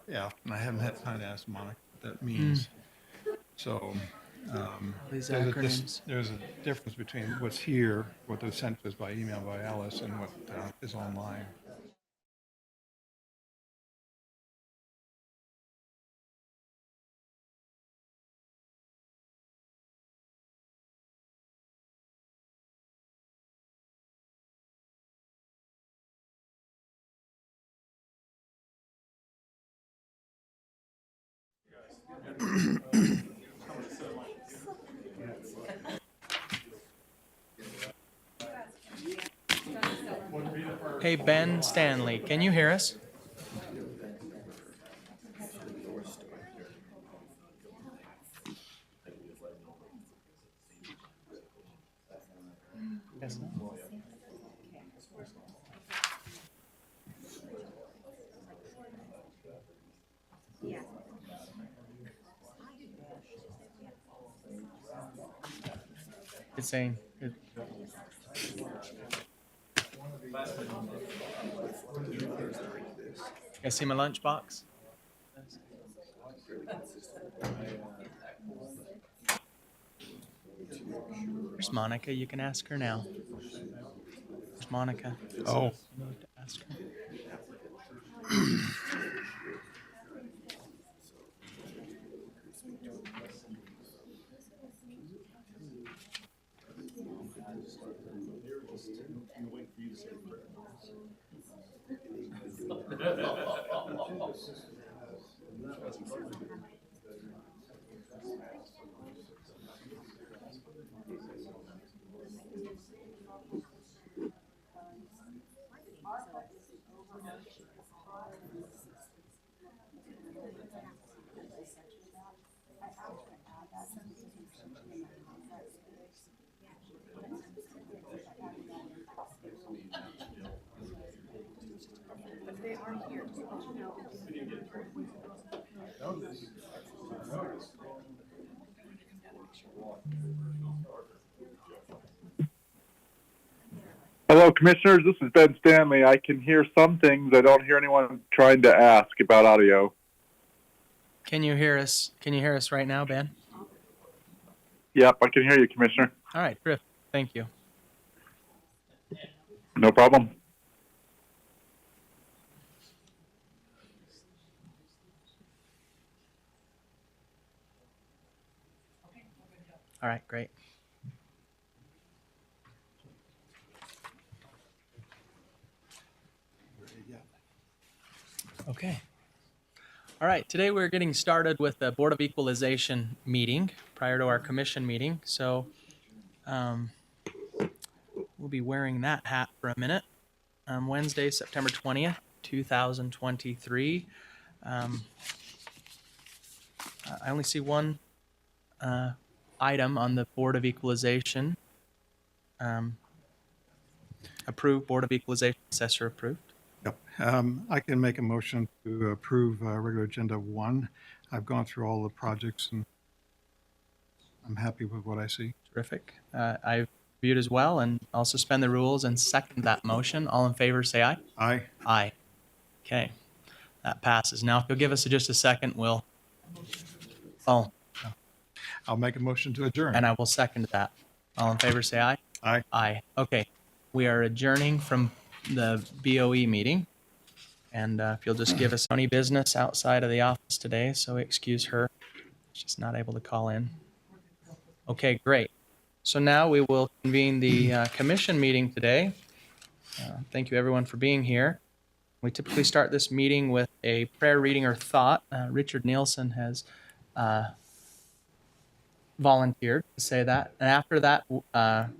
Yeah, and I haven't had time to ask Monica what that means. So These there's acronyms. there's a difference between what's here, what was sent to us by email by Alice, and what is online. Hey, Ben Stanley, can you hear us? Yes. It's saying. You see my lunchbox? There's Monica. You can ask her now. There's Monica. Oh. You need to ask her. Hello, Commissioners. This is Ben Stanley. I can hear some things. I don't hear anyone trying to ask about audio. Can you hear us? Can you hear us right now, Ben? Yep, I can hear you, Commissioner. All right, terrific. Thank you. No problem. All right, great. Okay. All right, today we're getting started with the Board of Equalization meeting prior to our commission meeting. So we'll be wearing that hat for a minute. Wednesday, September 20th, 2023. I only see one item on the Board of Equalization. Approved, Board of Equalization assessor approved. Yep. I can make a motion to approve regular agenda 1. I've gone through all the projects and I'm happy with what I see. Terrific. I've viewed as well, and I'll suspend the rules and second that motion. All in favor, say aye. Aye. Aye. Okay, that passes. Now, if you'll give us just a second, we'll. Oh, I'll make a motion to adjourn. and I will second that. All in favor, say aye. Aye. Aye. Okay, we are adjourning from the BOE meeting, and if you'll just give us any business outside of the office today, so excuse her. She's not able to call in. Okay, great. So now we will convene the commission meeting today. Thank you, everyone, for being here. We typically start this meeting with a prayer, reading, or thought. Richard Nielsen has volunteered to say that. And after that,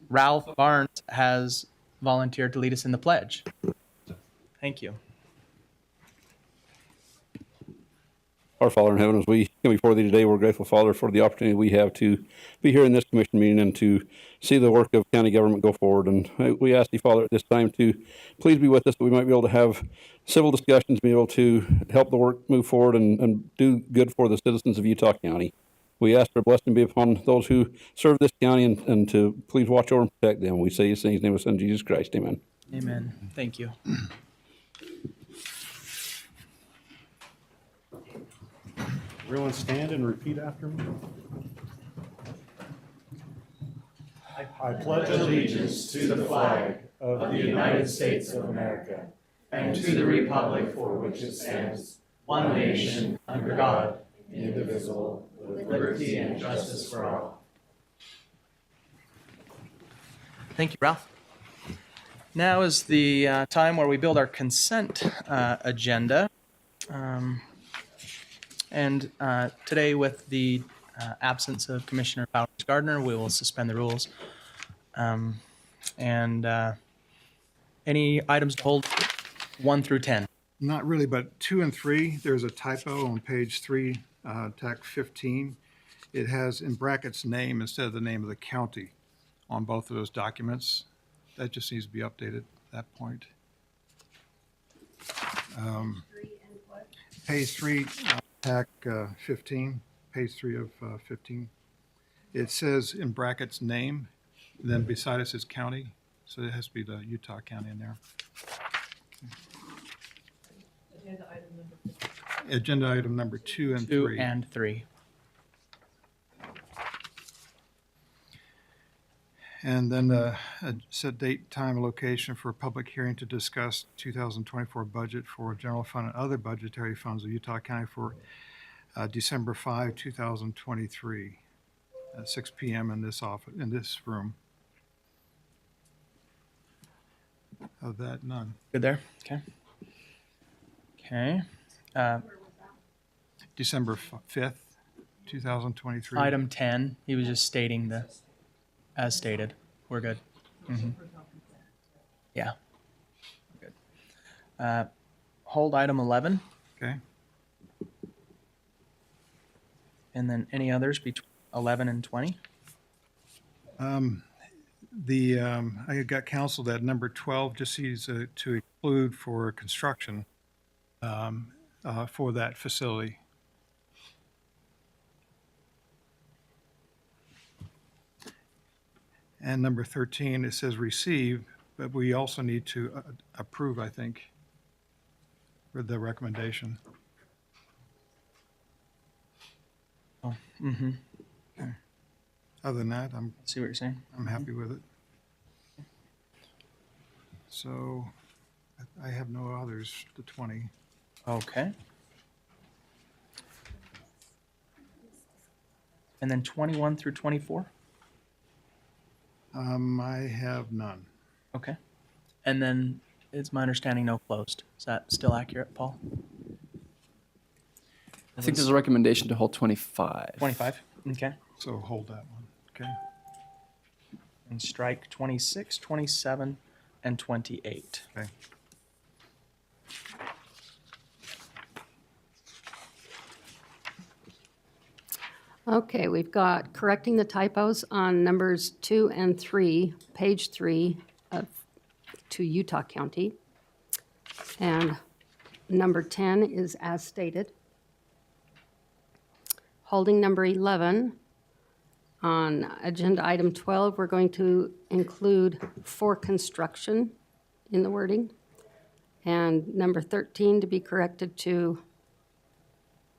Ralph Barnes has volunteered to lead us in the pledge. Thank you. Our Father in heaven, as we come before thee today, we're grateful, Father, for the opportunity we have to be here in this commission meeting and to see the work of county government go forward. And we ask thee, Father, at this time to please be with us, that we might be able to have civil discussions, be able to help the work move forward and do good for the citizens of Utah County. We ask for blessing be upon those who serve this county and to please watch over and protect them. We say this in his name of Son, Jesus Christ. Amen. Amen. Thank you. Everyone stand and repeat after me. I pledge allegiance to the flag of the United States of America and to the republic for which it stands, one nation, under God, indivisible, with liberty and justice for all. Thank you, Ralph. Now is the time where we build our consent agenda. And today, with the absence of Commissioner Powers-Gardner, we will suspend the rules. Any items to hold 1 through 10? Not really, but 2 and 3, there's a typo on page 3, TAC 15. It has in brackets name instead of the name of the county on both of those documents. That just needs to be updated at that point. Page 3, TAC 15, page 3 of 15. It says in brackets name, then beside us is county, so it has to be the Utah County in there. Agenda item number 2 and 2 3. and 3. And then set date, time, location for a public hearing to discuss 2024 budget for general fund and other budgetary funds of Utah County for December 5, 2023, at 6 p.m. in this office, in this room. Of that, none. Good there? Okay. Okay. December 5th, 2023. Item 10, he was just stating the, as stated. We're good. Yeah. Good. Hold item 11, Okay. and then any others between 11 and 20? I got counsel that number 12 just needs to include for construction for that facility. And number 13, it says receive, but we also need to approve, I think, with the recommendation. Oh, Other than that, I'm see what you're saying? happy with it. So I have no others to 20. Okay. And then 21 through 24? I have none. Okay. And then it's my understanding no closed. Is that still accurate, Paul? I think there's a recommendation to hold 25. 25. Okay. So hold that one. Okay. And strike 26, 27, and 28. Okay. Okay, we've got correcting the typos on numbers 2 and 3, page 3 of, to Utah County. And number 10 is as stated. Holding number 11, on agenda item 12, we're going to include for construction in the wording. And number 13 to be corrected to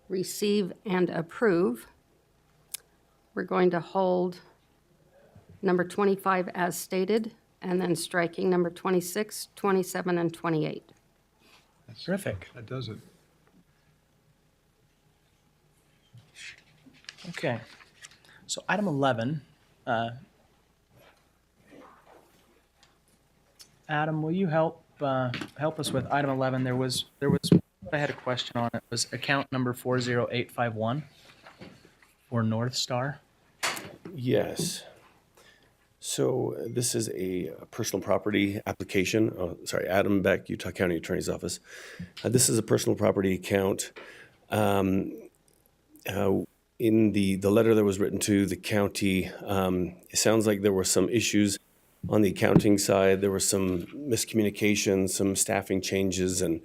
receive and approve. We're going to hold number 25 as stated, and then striking number 26, 27, and 28. Terrific. That does it. Okay. So item 11. Adam, will you help us with item 11? I had a question on it. It was account number 40851 for North Star. Yes. So this is a personal property application. Oh, sorry, Adam Beck, Utah County Attorney's Office. This is a personal property account. In the letter that was written to the county, it sounds like there were some issues on the accounting side. There was some miscommunication, some staffing changes, and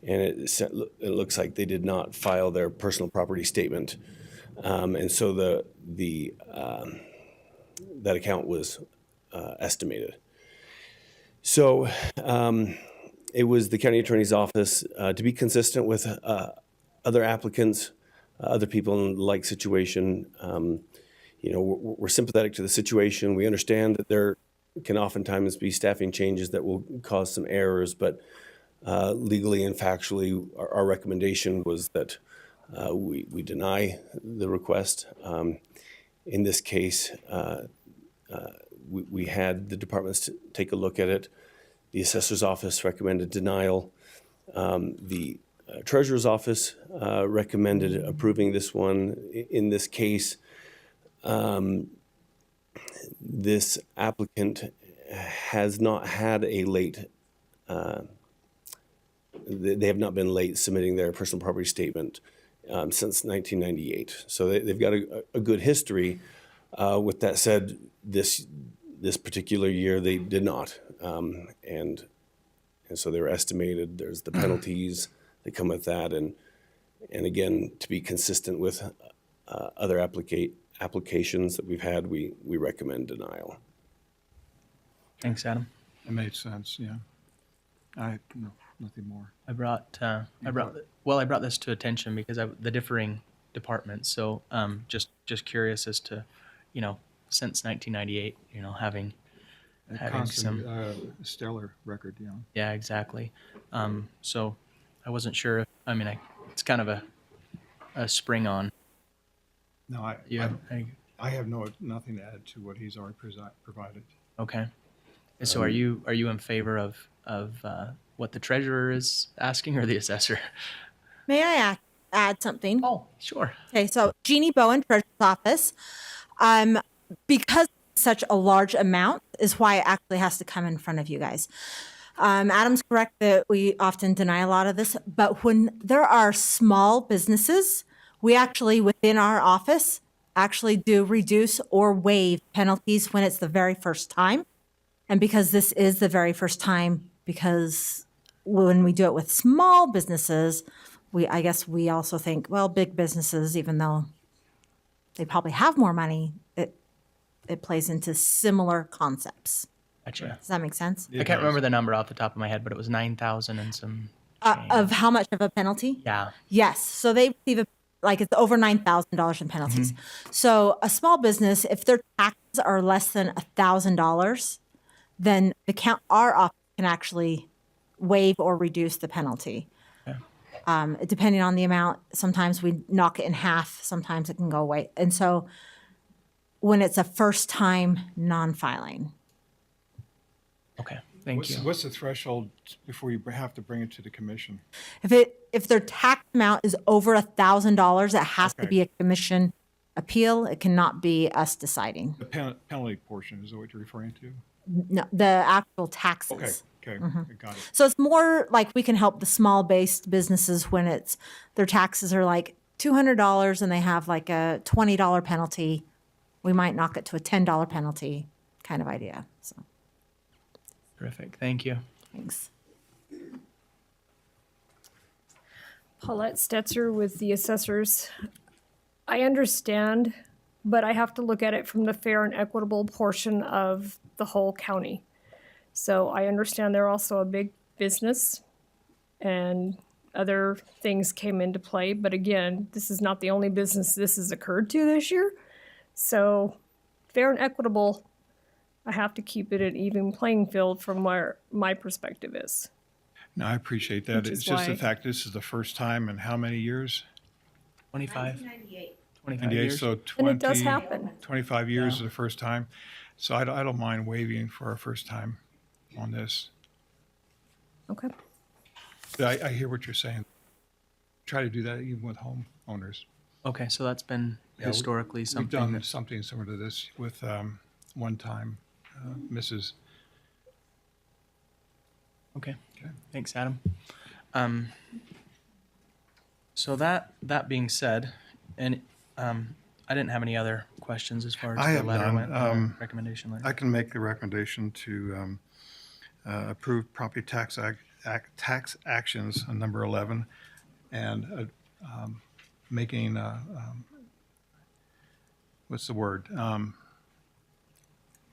it looks like they did not file their personal property statement. And so that account was estimated. So it was the county attorney's office to be consistent with other applicants. other people in the like situation. We're sympathetic to the situation. We understand that there can oftentimes be staffing changes that will cause some errors, but legally and factually, our recommendation was that we deny the request. In this case, we had the departments take a look at it. The assessor's office recommended denial. The treasurer's office recommended approving this one. In this case, this applicant has not had a late, they have not been late submitting their personal property statement since 1998. So they've got a good history. With that said, this particular year they did not. And so they were estimated. There's the penalties that come with that. And again, to be consistent with other applications that we've had, we recommend denial. Thanks, Adam. It made sense, yeah. No, nothing more. I brought this to attention because the differing departments. So just curious as to, since 1998, having Constant, some. stellar record, yeah. Yeah, exactly. So I wasn't sure if, it's kind of a spring on. No, Yeah. I have nothing to add to what he's already provided. Okay. And so are you in favor of what the treasurer is asking or the assessor? May I add something? Oh, sure. Okay, so Jeannie Bowen, Treasurer's Office. Because such a large amount is why it actually has to come in front of you guys. Adam's correct that we often deny a lot of this, but when there are small businesses, we actually, within our office, actually do reduce or waive penalties when it's the very first time. And because this is the very first time, because when we do it with small businesses, I guess we also think, well, big businesses, even though they probably have more money, it plays into similar concepts. Gotcha. Does that make sense? I can't remember the number off the top of my head, but it was 9,000 and some change. Of how much of a penalty? Yeah. Yes. So they receive it's over $9,000 in penalties. So a small business, if their taxes are less than $1,000, then our office can actually waive or reduce the penalty. Okay. Depending on the amount, sometimes we knock it in half, sometimes it can go away. And so when it's a first time non-filing. Okay. Thank you. What's the threshold before you have to bring it to the commission? If their tax amount is over $1,000, it has to Okay. be a commission appeal. It cannot be us deciding. The penalty portion, is that what you're referring to? No, the actual taxes. Okay, I got it. So it's more like we can help the small based businesses when their taxes are like $200 and they have like a $20 penalty. We might knock it to a $10 penalty kind of idea. So Terrific. Thank you. thanks. Paulette Stetzer with the assessors. I understand, but I have to look at it from the fair and equitable portion of the whole county. So I understand they're also a big business and other things came into play. But again, this is not the only business this has occurred to this year. So fair and equitable, I have to keep it an even playing field from where my perspective is. No, I appreciate that. Which It's is just the why- fact this is the first time in how many years? 25? 25 98, years? so And it does 20, happen. 25 years is the first time. So I don't mind waiving for our first time on this. Okay. But I hear what you're saying. Try to do that even with homeowners. Okay, so that's been Yeah, historically We've something done that's something similar to this with one time Mrs. okay. Okay. Thanks, Adam. So that being said, and I didn't have any other questions as far as I the have letter none. went, the recommendation letter. I can make the recommendation to approve property tax tax actions on number 11 and making, what's the word?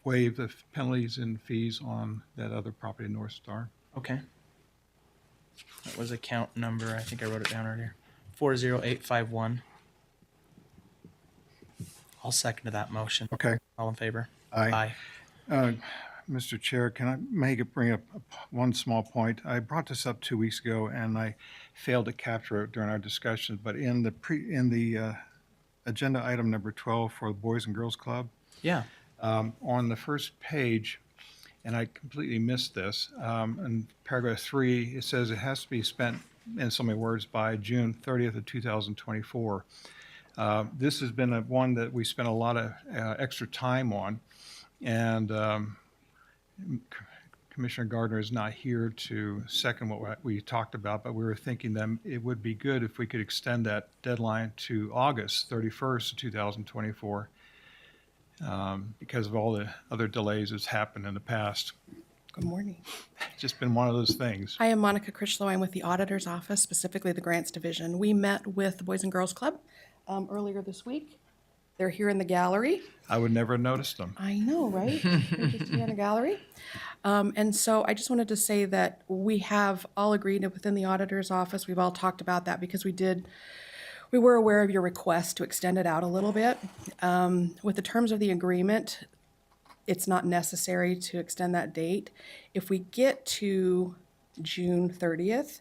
Waive the penalties and fees on that other property, North Star. Okay. That was account number, I think I wrote it down earlier. 40851. I'll second that motion. Okay. All in favor? Aye. Mr. Chair, can I bring up one small point? I brought this up 2 weeks ago, and I failed to capture it during our discussion, but in the agenda item number 12 for the Boys and Girls Club, Yeah. on the first page, and I completely missed this, in paragraph 3, it says it has to be spent, in so many words, by June 30th of 2024. This has been one that we spent a lot of extra time on, and Commissioner Gardner is not here to second what we talked about, but we were thinking that it would be good if we could extend that deadline to August 31st, 2024, because of all the other delays that's happened in the past. Good morning. It's just been one of those things. I am Monica Critchlow. I'm with the Auditor's Office, specifically the Grants Division. We met with the Boys and Girls Club earlier this week. They're here in the gallery. I would never have noticed them. I know, right? They're just here in the gallery. And so I just wanted to say that we have all agreed within the Auditor's Office. We've all talked about that because we were aware of your request to extend it out a little bit. With the terms of the agreement, it's not necessary to extend that date. If we get to June 30th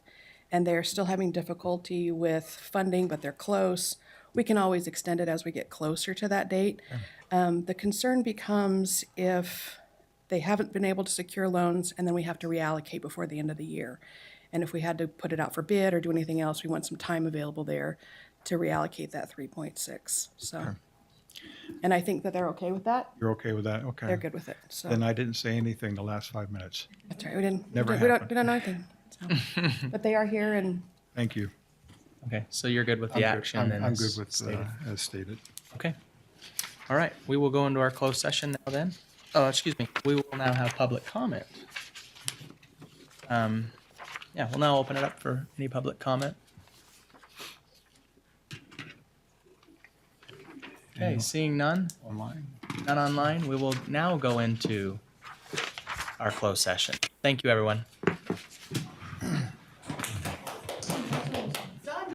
and they're still having difficulty with funding, but they're close, we can always extend it as we get closer to that date. The concern becomes if they haven't been able to secure loans and then we have to reallocate before the end of the year. And if we had to put it out for bid or do anything else, we want some time available there to reallocate that 3.6. So, and I think that they're okay with that. You're okay with that? Okay. They're good with it. So Then I didn't say anything the last 5 minutes. that's right. We didn't. Never we don't happened. know anything. So. But they are here, and Thank you. Okay, so you're good with the I'm good. action then? I'm as good with, stated. as stated. Okay. All right, we will go into our closed session now then. Oh, excuse me, we will now have public comment. Yeah, we'll now open it up for any public comment. Okay, seeing none, Online. none online, we will now go into our closed session. Thank you, everyone.